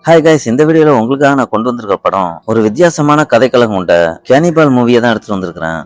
Hi guys, இந்த வீடியோல உங்களுக்காக நான் கொண்டு வந்திருக்க படம் ஒரு வித்தியாசமான கதைக்களம் கொண்ட கேனிபால் மூவியை தான் எடுத்துட்டு வந்திருக்கிறேன்.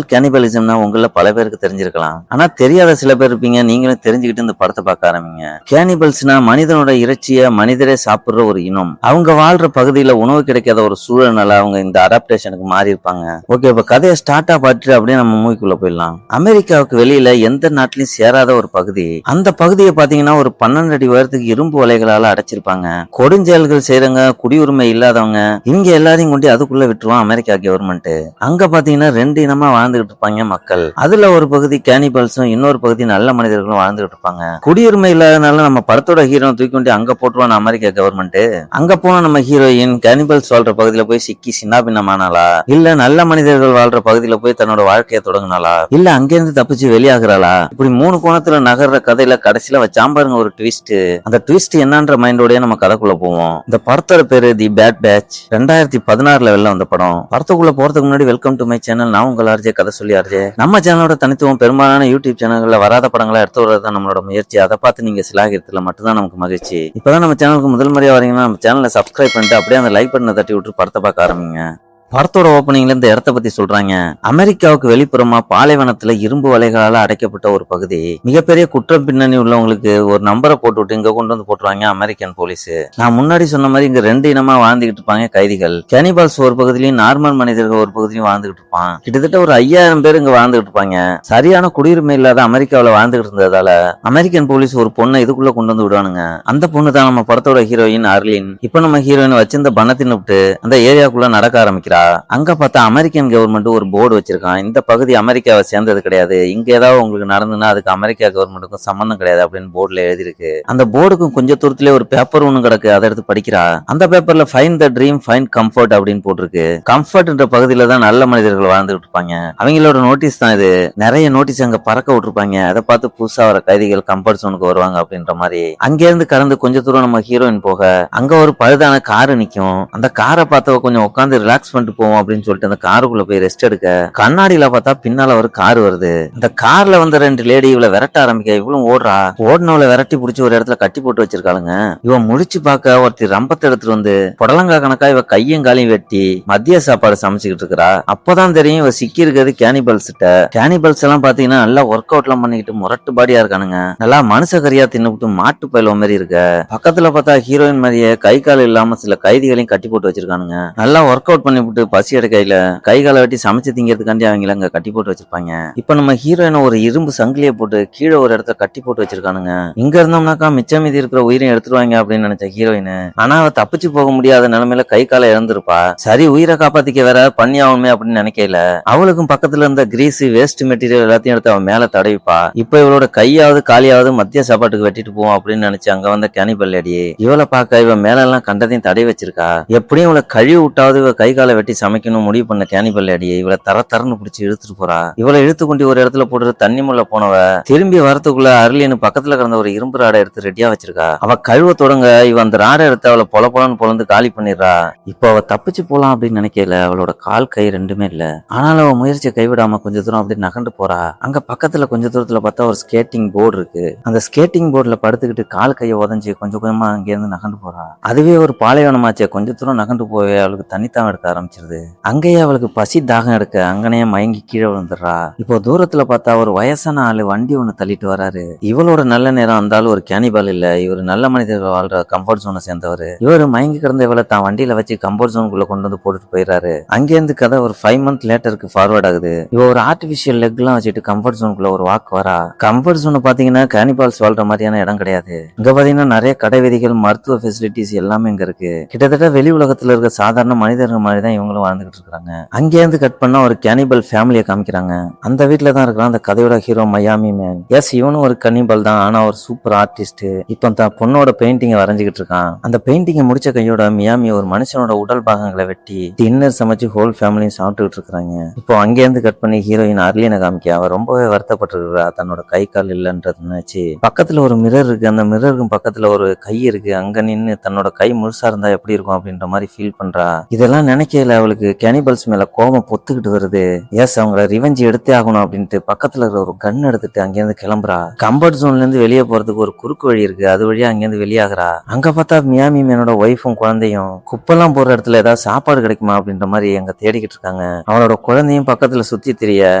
கேனிபாலிசம்னா உங்கள பல பேருக்கு தெரிஞ்சிருக்கலாம். ஆனா தெரியாத சில பேர் இருப்பீங்க. நீங்களும் தெரிஞ்சுக்கிட்டு இந்த படத்தை பார்க்க ஆரம்பிங்க. கேனிபல்ஸ்னா மனிதனோட இறைச்சிய மனிதரே சாப்பிடுற ஒரு இனம். அவங்க வாழ்ற பகுதியில உணவு கிடைக்காத ஒரு சூழல்னால அவங்க இந்த அடாப்டேஷனுக்கு மாறி இருப்பாங்க. ஓகே, இப்ப கதையை ஸ்டார்டா பார்த்துட்டு அப்படியே நம்ம மூவிக்குள்ள போயிடலாம். அமெரிக்காவுக்கு வெளியில எந்த நாட்டிலையும் சேராத ஒரு பகுதி. அந்த பகுதியை பாத்தீங்கன்னா ஒரு 12 அடி உயரத்துக்கு இரும்பு வலைகளால அடைச்சிருப்பாங்க. கொடுஞ்ச செய்யறங்க, குடியுரிமை இல்லாதவங்க இங்க எல்லாரையும் கொண்டு அதுக்குள்ள விட்டுருவான் அமெரிக்கா கவர்மெண்ட். அங்க பாத்தீங்கன்னா 2 இனமா வாழ்ந்துகிட்டு இருப்பாங்க மக்கள். அதுல ஒரு பகுதி கேனிபல்ஸும் இன்னொரு பகுதி நல்ல மனிதர்களும் வாழ்ந்துகிட்டு இருப்பாங்க. குடியுரிமை இல்லாதனால நம்ம படத்தோட ஹீரோ தூக்கி கொண்டு அங்க போட்டுருவான் அமெரிக்கா கவர்மெண்ட். அங்க போன நம்ம ஹீரோயின் கேனிபல்ஸ் வாழ்ற பகுதியில போய் சிக்கி சின்னாபின்னமானாலா, இல்ல நல்ல மனிதர்கள் வாழ்ற பகுதியில போய் தன்னோட வாழ்க்கையை தொடங்கினாலா, இல்ல அங்கிருந்து தப்பிச்சு வெளியாகிறாளா, இப்படி 3 கோணத்துல நகர்ற கதையில கடைசியில வச்சாம் பாருங்க ஒரு ட்விஸ்ட். அந்த ட்விஸ்ட் என்னன்ற மைண்டோடய நம்ம கதைக்குள்ள போவோம். இந்த படத்தோட பேரு தி பேட் பேட்ச். 2016 வெளில வந்த படம். படத்துக்குள்ள போறதுக்கு முன்னாடி வெல்கம் டு மை சேனல். நான் உங்கள் ஆர்ஜே கதை சொல்லி ஆர்ஜே. நம்ம சேனலோட தனித்துவம் பெரும்பாலான யூடியூப் சேனல்ல வராத படங்களை எடுத்து வரதான் நம்மளோட முயற்சி. அதை பார்த்து நீங்க சிலாகிறதுல மட்டும்தான் நமக்கு மகிழ்ச்சி. இப்பதான் நம்ம சேனலுக்கு முதல் முறையா வரீங்கன்னா நம்ம சேனலை சப்ஸ்கிரைப் பண்ணிட்டு அப்படியே அந்த லைக் பட்டனை தட்டி விட்டு படத்தை பார்க்க ஆரம்பிங்க. படத்தோட ஓப்பனிங்ல இந்த இடத்த பத்தி சொல்றாங்க. அமெரிக்காவுக்கு வெளிப்புறமா பாலைவனத்துல இரும்பு வலைகளால அடைக்கப்பட்ட ஒரு பகுதி. மிகப்பெரிய குற்றம் பின்னணி உள்ளவங்களுக்கு ஒரு நம்பரை போட்டுவிட்டு இங்க கொண்டு வந்து போட்டுருவாங்க அமெரிக்கன் போலீஸ். நான் முன்னாடி சொன்ன மாதிரி இங்க 2 இனமா வாழ்ந்துகிட்டு இருப்பாங்க கைதிகள். கேனிபால்ஸ் ஒரு பகுதியிலையும் நார்மல் மனிதர்கள் ஒரு பகுதியிலும் வாழ்ந்துகிட்டு இருப்பான். கிட்டத்தட்ட ஒரு 5000 பேர் இங்க வாழ்ந்துகிட்டு இருப்பாங்க. சரியான குடியுரிமை இல்லாத அமெரிக்காவில வாழ்ந்துகிட்டு இருந்ததால அமெரிக்கன் போலீஸ் ஒரு பொண்ணை இதுக்குள்ள கொண்டு வந்து விடுவானுங்க. அந்த பொண்ணு தான் நம்ம படத்தோட ஹீரோயின் அர்லின். இப்ப நம்ம ஹீரோயின் வச்சிருந்த பணத்தின் விட்டு அந்த ஏரியாக்குள்ள நடக்க ஆரம்பிக்கிறா. அங்க பார்த்தா அமெரிக்கன் கவர்மெண்ட் ஒரு போர்டு வச்சிருக்கான். இந்த பகுதி அமெரிக்காவை சேர்ந்தது கிடையாது. இங்க ஏதாவது உங்களுக்கு நடந்துன்னா அதுக்கு அமெரிக்கா கவர்மெண்ட்டுக்கும் சம்பந்தம் கிடையாது அப்படின்னு போர்டுல எழுதிருக்கு. அந்த போர்டுக்கும் கொஞ்சம் தூரத்திலே ஒரு பேப்பர் ஒண்ணு கிடக்கு. அதை எடுத்து படிக்கிறா. அந்த பேப்பர்ல find the dream find comfort அப்படின்னு போட்டிருக்கு. கம்ஃபர்ட்ன்ற பகுதியில தான் நல்ல மனிதர்கள் வாழ்ந்துட்டு இருப்பாங்க. அவங்களோட நோட்டீஸ் தான் இது. நிறைய நோட்டீஸ் அங்க பறக்க விட்டுருப்பாங்க. அதை பார்த்து புதுசா வர கைதிகள் கம்ஃபர்ட் ஜோனுக்கு வருவாங்க அப்படின்ற மாதிரி. அங்கிருந்து கடந்து கொஞ்சம் தூரம் நம்ம ஹீரோயின் போக அங்க ஒரு பழுதான காரு நிக்கும். அந்த காரை பார்த்தவ கொஞ்சம் உட்காந்து ரிலாக்ஸ் பண்ணிட்டு போவோம் அப்படின்னு சொல்லிட்டு அந்த காருக்குள்ள போய் ரெஸ்ட் எடுக்க கண்ணாடியில பார்த்தா பின்னால ஒரு கார் வருது. அந்த கார்ல வந்த 2 லேடி இவளை விரட்ட ஆரம்பிக்க. இவளும் ஓடுறா. ஓடினவளை விரட்டி பிடிச்சி ஒரு இடத்துல கட்டி போட்டு வச்சிருக்காளுங்க. இவன் முடிச்சு பார்க்க ஒருத்தி ரம்பத்தை எடுத்துட்டு வந்து புடலங்கா கணக்கா இவ கையும் காலையும் வெட்டி மதிய சாப்பாடு சமைச்சுக்கிட்டு இருக்கிறா. அப்பதான் தெரியும் இவ சிக்கி இருக்கிறது கேனிபல்ஸ் கிட்ட. கேனிபல்ஸ் எல்லாம் பாத்தீங்கன்னா நல்லா ஒர்க் அவுட் எல்லாம் பண்ணிக்கிட்டு முரட்டு பாடியா இருக்கானுங்க. நல்லா மனுஷ கறியா தின்னுபிட்டு மாட்டு பயில மாதிரி இருக்க. பக்கத்துல பார்த்தா ஹீரோயின் மாதிரியே கை கால் இல்லாம சில கைதிகளையும் கட்டி போட்டு வச்சிருக்கானுங்க. நல்லா ஒர்க் அவுட் பண்ணிவிட்டு பசி கையில கை காலை வெட்டி சமைச்சு திங்கிறதுக்காண்டி அவங்க அங்க கட்டி போட்டு வச்சிருப்பாங்க. இப்ப நம்ம ஹீரோயின் ஒரு இரும்பு சங்கிலியை போட்டு கீழே ஒரு இடத்துல கட்டி போட்டு வச்சிருக்கானுங்க. இங்க இருந்தோம்னாக்கா மிச்சம் மீதி இருக்கிற உயிரை எடுத்துருவாங்க அப்படின்னு நினைச்ச ஹீரோயின். ஆனா அவ தப்பிச்சு போக முடியாத நிலைமையில கை காலை இழந்திருப்பா. சரி, உயிரை காப்பாத்திக்க வேற பண்ணி ஆகணுமே அப்படின்னு நினைக்கல. அவளுக்கும் பக்கத்துல இருந்த கிரீஸ் வேஸ்ட் மெட்டீரியல் எல்லாத்தையும் எடுத்து அவன் மேல தடவிப்பா. இப்ப இவளோட கையாவது காலியாவது மத்திய சாப்பாட்டுக்கு வெட்டிட்டு போவோம் அப்படின்னு நினைச்சு அங்க வந்த கேனிபல் அடி இவளை பார்க்க இவ மேல எல்லாம் கண்டதையும் தடவி வச்சிருக்கா. எப்படியும் இவளை கழுவி விட்டாவது இவ கை காலை வெட்டி சமைக்கணும் முடிவு பண்ண கேனிபல் அடியை இவளை தரன்னு பிடிச்சி இழுத்துட்டு போறா. இவளை இழுத்து கொண்டு ஒரு இடத்துல போட்டு தண்ணி முள்ள போனவ திரும்பி வரத்துக்குள்ள அருளின்னு பக்கத்துல கிடந்த ஒரு இரும்பு ராடை எடுத்து ரெடியா வச்சிருக்கா. அவ கழுவ தொடங்க இவ அந்த ராடை எடுத்து அவளை பொலன்னு பொலந்து காலி பண்ணிடுறா. இப்ப அவ தப்பிச்சு போலாம் அப்படின்னு நினைக்கல. அவளோட கால் கை 2மே இல்ல. ஆனாலும் அவ முயற்சியை கைவிடாம கொஞ்ச தூரம் அப்படி நகண்டு போறா. அங்க பக்கத்துல கொஞ்ச தூரத்துல பார்த்தா ஒரு ஸ்கேட்டிங் போர்டு இருக்கு. அந்த ஸ்கேட்டிங் போர்டுல படுத்துக்கிட்டு கால் கையை உதஞ்சி கொஞ்சம் கொஞ்சமா அங்க இருந்து நகண்டு போறா. அதுவே ஒரு பாலைவனமாச்சே. கொஞ்ச தூரம் நகண்டு போய் அவளுக்கு தண்ணித்தான் எடுக்க ஆரம்பிச்சிருது. அங்கேயே அவளுக்கு பசி தாகம் எடுக்க அங்கனையே மயங்கி கீழே விழுந்துடுறா. இப்போ தூரத்துல பார்த்தா ஒரு வயசான ஆளு வண்டி ஒண்ணு தள்ளிட்டு வராரு. இவளோட நல்ல நேரம் இருந்தாலும் ஒரு கேனிபால் இல்ல. இவர் நல்ல மனிதர்கள் வாழ்ற கம்ஃபர்ட் ஜோனை சேர்ந்தவர். இவர் மயங்கி கிடந்த இவளை தான் வண்டியில வச்சு கம்ஃபர்ட் ஜோனுக்குள்ள கொண்டு வந்து போட்டுட்டு போயிடுறாரு. அங்கேருந்து கதை ஒரு 5 மந்த் லேட்டருக்கு ஃபார்வர்ட் ஆகுது. இவ ஒரு ஆர்டிபிஷியல் லெக் எல்லாம் வச்சுட்டு கம்ஃபர்ட் ஜோனுக்குள்ள ஒரு வாக் வரா. கம்ஃபர்ட் ஜோன் பாத்தீங்கன்னா கேனிபால்ஸ் வாழ்ற மாதிரியான இடம் கிடையாது. இங்க பாத்தீங்கன்னா நிறைய கடை விதிகள், மருத்துவ ஃபெசிலிட்டிஸ் எல்லாமே இங்க இருக்கு. கிட்டத்தட்ட வெளி உலகத்துல இருக்க சாதாரண மனிதர்கள் மாதிரி தான் இவங்களும் வாழ்ந்துகிட்டு இருக்காங்க. அங்கேருந்து கட் பண்ணா ஒரு கேனிபல் ஃபேமிலியை காமிக்கிறாங்க. அந்த வீட்டுல தான் இருக்கிறான் அந்த கதையோட ஹீரோ மயாமி மேன். எஸ், இவனும் ஒரு கனிபல் தான். ஆனா ஒரு சூப்பர் ஆர்டிஸ்ட். இப்போ தான் பொண்ணோட பெயிண்டிங்கை வரைஞ்சிக்கிட்டு இருக்கான். அந்த பெயிண்டிங்கை முடிச்ச கையோட மியாமி ஒரு மனுஷனோட உடல் பாகங்களை வெட்டி டின்னர் சமைச்சு ஹோல் ஃபேமிலியும் சாப்பிட்டுக்கிட்டு இருக்காங்க. இப்போ அங்கேருந்து கட் பண்ணி ஹீரோயின் அர்லினை காமிக்க. அவ ரொம்பவே வருத்தப்பட்டிருக்கிறா தன்னோட கை கால் இல்லைன்றது நினைச்சு. பக்கத்துல ஒரு மிரர் இருக்கு. அந்த மிரருக்கும் பக்கத்துல ஒரு கை இருக்கு. அங்க நின்று தன்னோட கை முழுசா இருந்தா எப்படி இருக்கும் அப்படின்ற மாதிரி ஃபீல் பண்றா. இதெல்லாம் நினைக்கல அவளுக்கு கேனிபல்ஸ் மேல கோபம் பொத்துக்கிட்டு வருது. எஸ், அவங்கள ரிவெஞ்ச் எடுத்தே ஆகணும் அப்படின்ட்டு பக்கத்துல இருக்கிற ஒரு கன் எடுத்துட்டு அங்கிருந்து கிளம்புறா. கம்ஃபர்ட் ஜோன்ல இருந்து வெளியே போறதுக்கு ஒரு குறுக்கு வழி இருக்கு, அது வழியா அங்கிருந்து வெளியாகிறா. அங்க பார்த்தா மியாமி மேனோட ஒய்ஃபும் குழந்தையும் குப்பெல்லாம் போற இடத்துல ஏதாவது சாப்பாடு கிடைக்குமா அப்படின்ற மாதிரி அங்க தேடிக்கிட்டு இருக்காங்க. அவளோட குழந்தையும் பக்கத்துல சுத்தி திரிய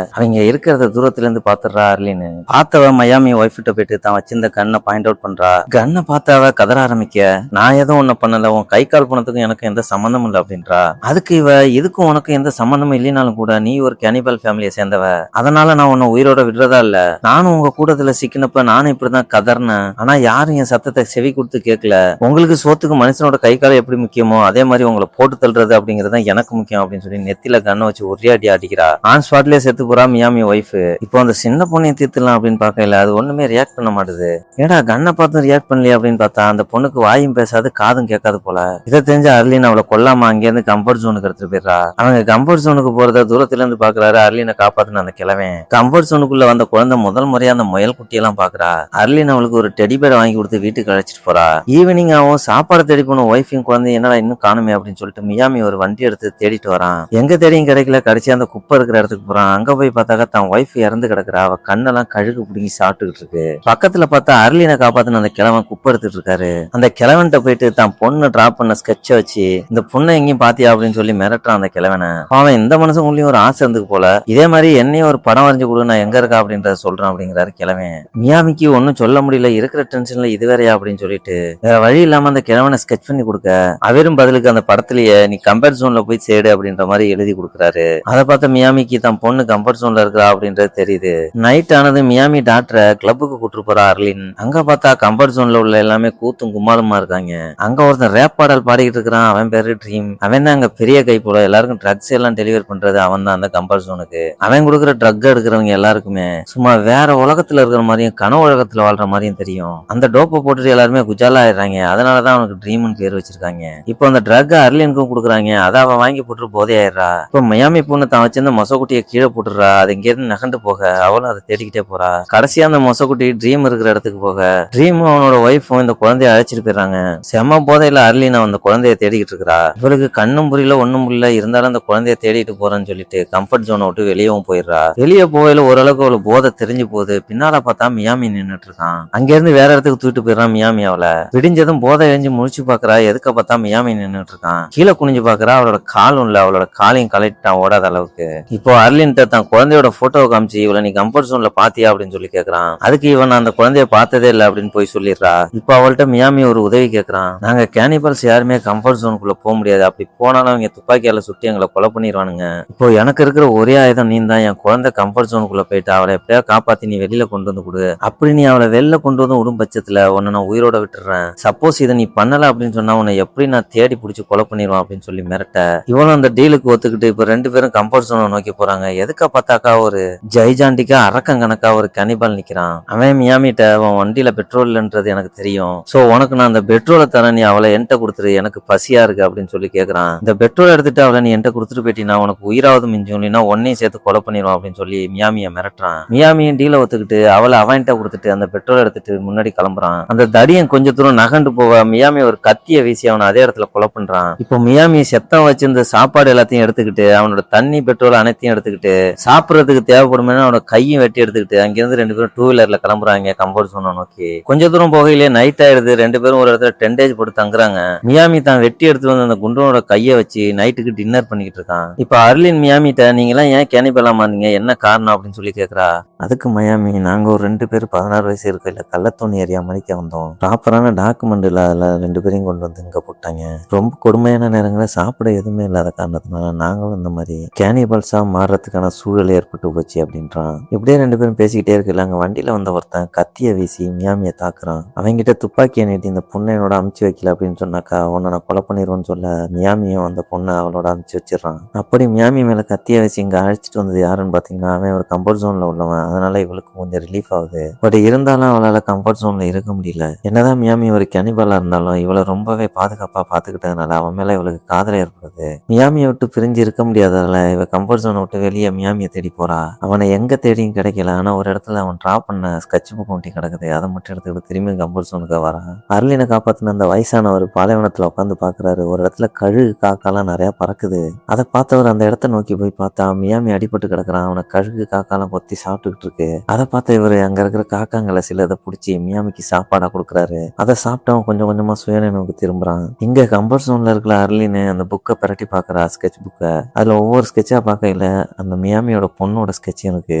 அவங்க இருக்கிறத தூரத்துல இருந்து பாத்துறா. அர்லின்னு பார்த்தவ மியாமி ஒய்ஃப் கிட்ட போயிட்டு தான் வச்சிருந்த கண்ணை பாயிண்ட் அவுட் பண்றா. கண்ணை பார்த்தாவ கதற ஆரம்பிக்க, நான் எதுவும் ஒண்ணு பண்ணல, உன் கை கால் போனதுக்கும் எனக்கு எந்த சம்பந்தமும் இல்லை அப்படின்றா. அதுக்கு இவ, இதுக்கும் உனக்கு எந்த சம்பந்தமும் இல்லைனாலும் கூட நீ ஒரு கேனிபல் ஃபேமிலியை சேர்ந்தவ, அதனால நான் உன்னை உயிரோட விடுறதா இல்ல. நானும் உங்க கூட்டத்துல சிக்கினப்ப நானும் இப்படிதான் கதர்னேன், ஆனா யாரும் என் சத்தத்தை செவி கொடுத்து கேட்கல. உங்களுக்கு சோத்துக்கு மனுஷனோட கை காலம் எப்படி முக்கியமோ அதே மாதிரி உங்களை போட்டு தள்ளுறது அப்படிங்கறது எனக்கு முக்கியம் அப்படின்னு சொல்லி நெத்தில கண்ணை வச்சு ஒரே அடி அடிக்கிறா. ஆன் ஸ்பாட்லயே செத்து போறா மியாமி ஒய்ஃப். இப்போ அந்த சின்ன பொண்ணையும் தீர்த்துலாம் அப்படின்னு பார்க்கல, அது ஒண்ணுமே ரியாக்ட் பண்ண மாட்டுது. ஏடா கண்ணை பார்த்தும் ரியாக்ட் பண்ணலையே அப்படின்னு பார்த்தா அந்த பொண்ணுக்கு வாயும் பேசாது காதும் கேட்காது போல. இதை தெரிஞ்ச அர்லின் அவளை கொல்லாம அங்கேருந்து கம்ஃபர்ட் ஜோனுக்கு எடுத்துட்டு போயிடுறா. அவங்க கம்ஃபர்ட் ஜோனுக்கு போறத தூரத்துல இருந்து பாக்குறாரு. அர்லினை காப்பாத்துன அந்த கிழவன். கம்ஃபர்ட் ஜோனுக்குள்ள வந்த குழந்தை முதல் முறையா அந்த முயல் குட்டியெல்லாம் பாக்குறா. அர்லின் அவளுக்கு ஒரு டெடி பேரை வாங்கி கொடுத்து வீட்டுக்கு அழைச்சிட்டு போறா. ஈவினிங் ஆகும், சாப்பாடு தேடி போன ஒய்ஃபையும் குழந்தை என்னடா இன்னும் காணுமே அப்படின்னு சொல்லிட்டு மியாமி ஒரு வண்டி எடுத்து தேடிட்டு வரான். எங்க தேடியும் கிடைக்கல. கடைசி அந்த குப்பை இருக்கிற இடத்துக்கு போறான். அங்க போய் பார்த்தாக்கா தான் ஒய்ஃப் இறந்து கிடக்குறா. அவ கண்ணெல்லாம் கழுகு பிடிங்கி சாப்பிட்டுக்கிட்டு இருக்கு. பக்கத்துல பார்த்தா அர்லினை காப்பாத்தின அந்த கிழவன் குப்பை எடுத்துட்டு இருக்காரு. அந்த கிழவன்ட்ட போயிட்டு தான் பொண்ணு டிராப் பண்ண ஸ்கெட்ச வச்சு இந்த பொண்ணை எங்கேயும் பாத்தியா அப்படின்னு சொல்லி மிரட்டுறான் அந்த கிழவனை. அவன் இந்த மனுஷங்களும் ஒரு ஆசை இருந்துக்கு போல, இதே மாதிரி என்னையும் ஒரு படம் வரைஞ்சு கொடு, நான் எங்க இருக்கா அப்படின்றத சொல்றான் அப்படிங்கிறாரு கிழவன். மியாமிக்கு ஒன்னும் சொல்ல முடியல, இருக்கிற டென்ஷன்ல இது வேறையா அப்படின்னு சொல்லிட்டு வேற வழி இல்லாம அந்த கிழவனை ஸ்கெட்ச் பண்ணி கொடுக்க, அவரும் பதிலுக்கு அந்த படத்திலேயே நீ கம்ஃபர்ட் ஜோன்ல போய் சேடு அப்படின்ற மாதிரி எழுதி கொடுக்குறாரு. அதை பார்த்த மியாமிக்கு தான் பொண்ணு கம்ஃபர்ட் ஜோன்ல இருக்கிறா அப்படின்றது தெரியுது. நைட் ஆனது மியாமி டாக்டரை கிளப்புக்கு கூட்டு போறா அர்லின். அங்க பார்த்தா கம்ஃபர்ட் ஜோன்ல உள்ள எல்லாமே கூத்தும் கும்மாலுமா இருக்காங்க. அங்க ஒருத்தன் ரேப் பாடல் பாடிக்கிட்டு இருக்கிறான். அவன் பேரு ட்ரீம். அவன் தான் அங்க பெரிய கை போல, எல்லாருக்கும் ட்ரக்ஸ் எல்லாம் டெலிவரி பண்றது அவன் தான் அந்த கம்ஃபர்ட் ஜோனுக்கு. அவன் கொடுக்குற ட்ரக் எடுக்கிறவங்க எல்லாருக்குமே சும்மா வேற உலகத்துல இருக்கிற மாதிரியும் கனவு உலகத்துல வாழ்ற மாதிரியும் தெரியும். அந்த டோப்பை போட்டுட்டு எல்லாருமே குஜாலா ஆயிடுறாங்க. அதனாலதான் அவனுக்கு ட்ரீம்னு பேர் வச்சிருக்காங்க. இப்போ அந்த ட்ரக் அர்லினுக்கும் கொடுக்குறாங்க. அதை அவன் வாங்கி போட்டு போதே ஆயிடுறா. இப்போ மியாமி பொண்ணு தான் வச்சிருந்த மொசக்குட்டியை கீழே போட்டுடுறா. அது இங்க இருந்து நகண்டு போக அவளும் அதை தேடிக்கிட்டே போறா. கடைசியா அந்த மொசக்குட்டி ட்ரீம் இருக்கிற இடத்துக்கு போக ட்ரீமும் அவனோட ஒய்ஃபும் இந்த குழந்தைய அழைச்சிட்டு போயிடுறாங்க. செம்ம போதையில அர்லின் அந்த குழந்தைய தேடிக்கிட்டு இருக்கிறா. இவளுக்கு கண்ணும் புரியல ஒண்ணும் புரியல, இருந்தாலும் அந்த குழந்தைய தேடிட்டு போறேன்னு சொல்லிட்டு கம்ஃபர்ட் ஜோனை விட்டு வெளியவும் போயிடுறா. வெளியே போகையில ஓரளவுக்கு அவளுக்கு போதை தெரிஞ்சு போகுது. பின்னால பார்த்தா மியாமி நின்னுட்டு இருக்கான். அங்க இருந்து வேற இடத்துக்கு தூக்கிட்டு போயிடறான் மியாமி அவளை. விடிஞ்சதும் போதை எழுந்து முழிச்சு பாக்குறா. எதுக்க பார்த்தா மியாமி நின்னுட்டு இருக்கான். கீழே குனிஞ்சு பாக்குறா. அவளோட காலும் இல்ல, அவளோட காலையும் கலெக்டான் ஓடாத அளவுக்கு. இப்போ அர்லின்ட்ட தான் குழந்தையோட போட்டோவை காமிச்சு இவளை நீ கம்ஃபர்ட் ஜோன்ல பாத்தியா அப்படின்னு சொல்லி கேக்குறான். அதுக்கு இவன் அந்த குழந்தைய பார்த்ததே இல்லை அப்படின்னு போய் சொல்லிடுறா. இப்போ அவள்கிட்ட மியாமி ஒரு உதவி கேட்கறான். நாங்க கேனிபல்ஸ் யாருமே கம்ஃபர்ட் ஜோனுக்குள்ள போக முடியாது, அப்படி போனாலும் அவங்க துப்பாக்கியால சுட்டி எங்களை கொலை பண்ணிடுவானுங்க. இப்போ எனக்கு இருக்கிற ஒரே ஆயுதம் நீ தான். என் குழந்தை கம்ஃபர்ட் ஜோனுக்குள்ள போயிட்டு அவளை எப்படியா காப்பாத்தி நீ வெளியில கொண்டு வந்து கொடு. அப்படி நீ அவளை வெளில கொண்டு வந்து விடும் பட்சத்துல உன்னை நான் உயிரோட விட்டுறேன். சப்போஸ் இதை நீ பண்ணல அப்படின்னு சொன்னா உன்னை எப்படி நான் தேடி பிடிச்சி கொலை பண்ணிடுவான் அப்படின்னு சொல்லி மிரட்ட, இவனும் அந்த டீலுக்கு ஒத்துக்கிட்டு இப்போ ரெண்டு பேரும் கம்ஃபர்ட் ஜோனை நோக்கி போறாங்க. எதுக்க பார்த்தாக்கா ஒரு ஜெய்ஜாண்டிக்கா அரக்கம் கணக்கா ஒரு கனிபால் நிக்கிறான். அவன் மியாமிட்ட அவன் வண்டியில பெட்ரோல் இல்லைன்றது எனக்கு தெரியும், சோ உனக்கு நான் அந்த பெட்ரோலை தரேன், நீ அவளை என்கிட்ட கொடுத்துரு, எனக்கு பசியா இருக்கு அப்படின்னு சொல்லி கேக்குறான். இந்த பெட்ரோல் எடுத்துட்டு அவளை நீ என்கிட்ட கொடுத்துட்டு போயிட்டீங்கன்னா உனக்கு உயிராவது மிஞ்சும், இல்லைன்னா ஒன்னையும் சேர்த்து கொலை பண்ணிடுவான் அப்படின்னு சொல்லி மியாமியை மிரட்டுறான். மியாமியும் டீலை ஒத்துக்கிட்டு அவளை அவன்கிட்ட கொடுத்துட்டு அந்த பெட்ரோல் எடுத்துட்டு முன்னாடி கிளம்புறான். அந்த தடியன் கொஞ்ச தூரம் நகண்டு போக மியாமி ஒரு கத்திய வீசி அவனை அதே இடத்துல கொலை பண்றான். இப்போ மியாமி செத்தம் வச்சிருந்த சாப்பாடு எல்லாத்தையும் எடுத்துக்கிட்டு அவனோட தண்ணி பெட்ரோல் அனைத்தையும் எடுத்துக்கிட்டு சாப்பிடறதுக்கு தேவைப்படுமே அவனோட கையும் வெட்டி எடுத்துக்கிட்டு அங்கிருந்து ரெண்டு பேரும் 2 வீலர்ல கிளம்புறாங்க கம்ஃபர்ட் ஜோனை நோக்கி. கொஞ்ச தூரம் போகையிலே நைட் ஆயிடுது. ரெண்டு பேரும் ஒரு இடத்துல டென்டேஜ் போட்டு தங்குறாங்க. மியாமி தான் வெட்டி எடுத்து வந்து அந்த குண்டனோட கையை வச்சு நைட்டுக்கு டின்னர் பண்ணிக்கிட்டு இருக்கான். இப்ப அர்லின் மியாமிட்ட நீங்க எல்லாம் ஏன் கேனிபலாமா இருந்தீங்க, என்ன காரணம் அப்படின்னு சொல்லி கேக்குறா. அதுக்கு மியாமி, நாங்க ஒரு 2 பேர் 16 வயசு இருக்கையில கள்ளத்தோணி ஏரியா மணிக்க வந்தோம். ப்ராப்பரான டாக்குமெண்ட் இல்லாத 2 பேரையும் கொண்டு வந்து இங்க போட்டாங்க. ரொம்ப கொடுமையான நேரங்களில் சாப்பிட எதுவுமே இல்லாத காரணத்தினால நாங்களும் இந்த மாதிரி கேனிபல்ஸா மாறுறதுக்கான சூழல் ஏற்பட்டு போச்சு அப்படின்றான். இப்படியே 2 பேரும் பேசிக்கிட்டே இருக்குல்ல, அங்க வண்டியில வந்த ஒருத்தன் கத்திய வீசி மியாமியை தாக்குறான். அவங்கிட்ட துப்பாக்கியை நீட்டி இந்த பொண்ணை என்னோட அமுச்சு வைக்கல அப்படின்னு சொன்னாக்கா உன்னை நான் கொலை பண்ணிடுவேன்னு சொல்ல மியாமியும் அந்த பொண்ணை அவளோட அமுச்சு வச்சிடறான். அப்படி மியாமி மேல கத்திய வச்சு இங்க அழைச்சிட்டு வந்தது யாருன்னு பாத்தீங்கன்னா அவன் ஒரு கம்ஃபர்ட் ஜோன்ல உள்ளவன். அதனால இவளுக்கு கொஞ்சம் ரிலீஃப் ஆகுது. பட் இருந்தாலும் அவளால கம்ஃபர்ட் ஜோன்ல இருக்க முடியல. என்னதான் மியாமி ஒரு கேனிபாலா இருந்தாலும் இவளை ரொம்பவே பாதுகாப்பா பாத்துக்கிட்டதுனால அவன் மேல இவளுக்கு காதல் ஏற்படுது. மியாமியை விட்டு பிரிஞ்சு இருக்க முடியாததால இவ கம்ஃபர்ட் ஜோனை விட்டு வெளியே மியாமியை தேடி போறா. அவனை எங்க தேடியும் கிடைக்கல. ஆனா ஒரு இடத்துல அவன் டிராப் பண்ண ஸ்கெட்ச் புக் ஒட்டி கிடக்குது. அதை மட்டும் எடுத்துக்கிட்டு திரும்பி கம்ஃபர்ட் ஜோனுக்கு வரா. அர்லினை காப்பாத்தின அந்த வயசானவர் பாலைவனத்துல உட்காந்து பாக்குறாரு. ஒரு இடத்துல கழுகு காக்காலாம் நிறைய நிறைய பறக்குது. அதை பார்த்தவர் அந்த இடத்த நோக்கி போய் பார்த்தா மியாமி அடிபட்டு கிடக்குறான். அவனை கழுகு காக்காலாம் கொத்தி சாப்பிட்டுக்கிட்டு இருக்கு. அதை பார்த்த இவர் அங்க இருக்கிற காக்காங்களை சிலதை பிடிச்சி மியாமிக்கு சாப்பாடா கொடுக்குறாரு. அதை சாப்பிட்டு அவன் கொஞ்சம் கொஞ்சமா சுயநினைவுக்கு திரும்புறான். இங்க கம்ஃபர்ட் ஜோன்ல இருக்கிற அர்லின்னு அந்த புக்கை பிரட்டி பாக்குறா, ஸ்கெட்ச் புக்கை. அதுல ஒவ்வொரு ஸ்கெட்சா பார்க்கல அந்த மியாமியோட பொண்ணோட ஸ்கெட்ச் இருக்கு.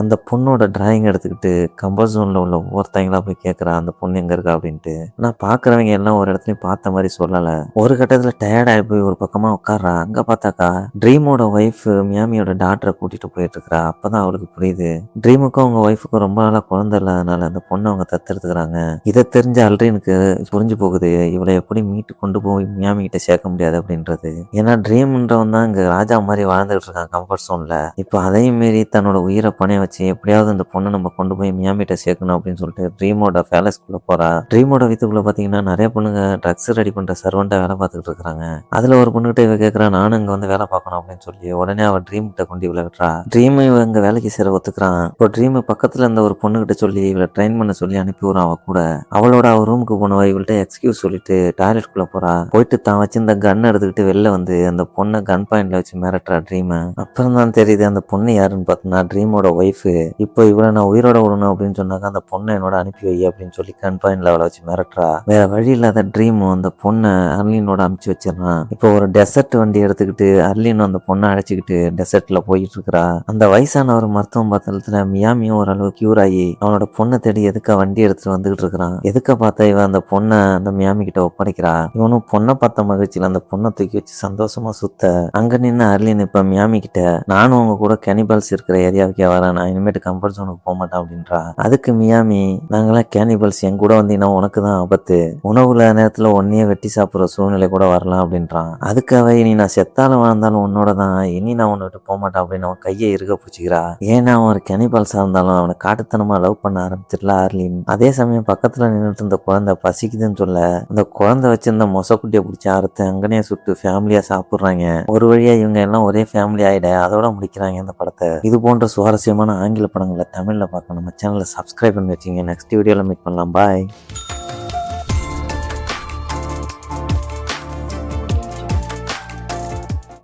அந்த பொண்ணோட டிராயிங் எடுத்துக்கிட்டு கம்ஃபர்ட் ஜோன்ல உள்ள ஒவ்வொருத்தங்களா போய் கேட்கறா அந்த பொண்ணு எங்க இருக்கா அப்படின்ட்டு. நான் பாக்குறவங்க எல்லாம் ஒரு இடத்துலயும் பார்த்த மாதிரி சொல்லல. ஒரு கட்டத்துல டயர்ட் ஆகி போய் ஒரு பக்கமா உட்கார்றா. அங்க பார்த்தாக்கா ட்ரீமோட ஒய்ஃப் மியாமியோட டாக்டரை கூட்டிட்டு போயிட்டு இருக்கா. அப்பதான் அவளுக்கு புரியுது ட்ரீமுக்கும் அவங்க ஒய்ஃபுக்கும் ரொம்ப நாளா குழந்தை இல்லாதனால அந்த பொண்ணை அவங்க தத்தெடுத்துக்கிறாங்க. இதை தெரிஞ்ச அல்ட்ரீனுக்கு புரிஞ்சு போகுது இவளை எப்படி மீட்டு கொண்டு போய் மியாமி கிட்ட சேர்க்க முடியாது அப்படின்றது. ஏன்னா ட்ரீம்ன்றவன் தான் இங்க ராஜா மாதிரி வாழ்ந்துகிட்டு இருக்கான் கம்ஃபர்ட் ஜோன்ல. இப்போ அதையும் மீறி தன்னோட உயிரை பணைய வச்சு எப்படியாவது அந்த பொண்ணை நம்ம கொண்டு போய் மியாமி கிட்ட சேர்க்கணும் அப்படின்னு சொல்லிட்டு ட்ரீமோட பேலஸ்குள்ள போறா. ட்ரீமோட வீட்டுக்குள்ள பாத்தீங்கன்னா நிறைய பொண்ணுங்க ட்ரக்ஸ் ரெடி பண்ற சர்வெண்டா வேலை பார்த்துக்கிட்டு இருக்காங்க. அதுல ஒரு பொண்ணுகிட்ட இவ கேட்கறா, நானும் இங்க வந்து வேலை பார்க்கணும் அப்படின்னு சொல்லி உடனே அவ ட்ரீம் கிட்ட கொண்டு இவளை விட்டுறா. ட்ரீம் இவ இங்க வேலைக்கு சேர ஒத்துக்கிறான். இப்போ ட்ரீம் பக்கத்துல இருந்த ஒரு பொண்ணுகிட்ட சொல்லி இவளை ட்ரெயின் பண்ண சொல்லி அனுப்பி விடுறான். அவ கூட அவளோட அவ ரூமுக்கு போனவ இவள்கிட்ட எக்ஸ்கியூஸ் சொல்லிட்டு டாய்லெட் குள்ள போறா. போயிட்டு தான் வச்சிருந்த கன் எடுத்துக்கிட்டு வெளில வந்து அந்த பொண்ணை கன் பாயிண்ட்ல வச்சு மிரட்டுறா ட்ரீம். அப்புறம் தான் தெரியுது அந்த பொண்ணு யாருன்னு பார்த்தோம்னா ட்ரீமோட ஒய்ஃப். இப்போ இவளை நான் உயிரோட விடணும் அப்படின்னு சொன்னாக்க அந்த பொண்ணை என்னோட அனுப்பி வை அப்படின்னு சொல்லி கன் பாயிண்ட்ல அவளை வச்சு மிரட்டுறா. வேற வழி இல்லாத ட்ரீம் அந்த பொண்ணை அர்லினோட அனுப்பிச்சு வச்சிடறான். இப்போ ஒரு டெசர்ட் வண்டி எடுத்துக்கிட்டு அர்லினும் அந்த பொண்ணை அழைச்சிக்கிட்டு டெசர்ட்ல போயிட்டு இருக்கிறா. அந்த வயசான ஒரு மருத்துவ பத்திரத்துல மியாமியும் ஓரளவு கியூர் ஆகி அவனோட பொண்ணை தேடி எதுக்க வண்டி எடுத்துட்டு வந்துகிட்டு இருக்கிறான். எதுக்க பார்த்தா இவன் அந்த பொண்ணை அந்த மியாமி கிட்ட ஒப்படைக்கிறா. இவனும் பொண்ணை பார்த்த மகிழ்ச்சியில அந்த பொண்ணை தூக்கி வச்சு சந்தோஷமா சுத்த அங்க நின்று அர்லின் இப்ப மியாமி கிட்ட, நானும் உங்க கூட கேனிபல்ஸ் இருக்கிற ஏரியாவுக்கே வரேன், நான் இனிமேட்டு கம்ஃபர்ட் ஜோனுக்கு போக மாட்டேன் அப்படின்றா. அதுக்கு மியாமி, நாங்களாம் கேனிபல்ஸ், என் கூட வந்தீங்கன்னா உனக்கு தான் ஆபத்து, உணவுல நேரத்துல ஒன்னையே வெட்டி சாப்பிடுற சூழ்நிலை கூட வரலாம் அப்படின்றான். அதுக்கு அவ, இனி நான் செத்தாலும் வாழ்ந்தாலும் உன்னோட தான், இனி நான் உன்னை விட்டு போக மாட்டேன் அப்படின்னு அவன் கையை இருக்க பிடிச்சிக்கிறா. ஏன்னா அவன் ஒரு கேனிபல்ஸா இருந்தாலும் அவனை காட்டுத்தனமா லவ் பண்ண ஆரம்பிச்சிடல அர்லின். அதே சமயம் பக்கத்துல நின்றுட்டு இருந்த குழந்தை பசிக்குதுன்னு சொல்ல அந்த குழந்தை வச்சிருந்த மொசக்குட்டியை பிடிச்சி அறுத்து அங்கனே சுட்டு ஃபேமிலியா சாப்பிடுறாங்க. ஒரு வழியா இவங்க எல்லாம் ஒரே ஃபேமிலி ஆயிட அதோட முடிக்கிறாங்க இந்த படத்தை. இது போன்ற சுவாரஸ்யமான ஆங்கில படங்களை தமிழ்ல பார்க்க நம்ம சேனலை சப்ஸ்கிரைப் பண்ணி வச்சுங்க. நெக்ஸ்ட் வீடியோல மீட் பண்ணலாம். பாய்.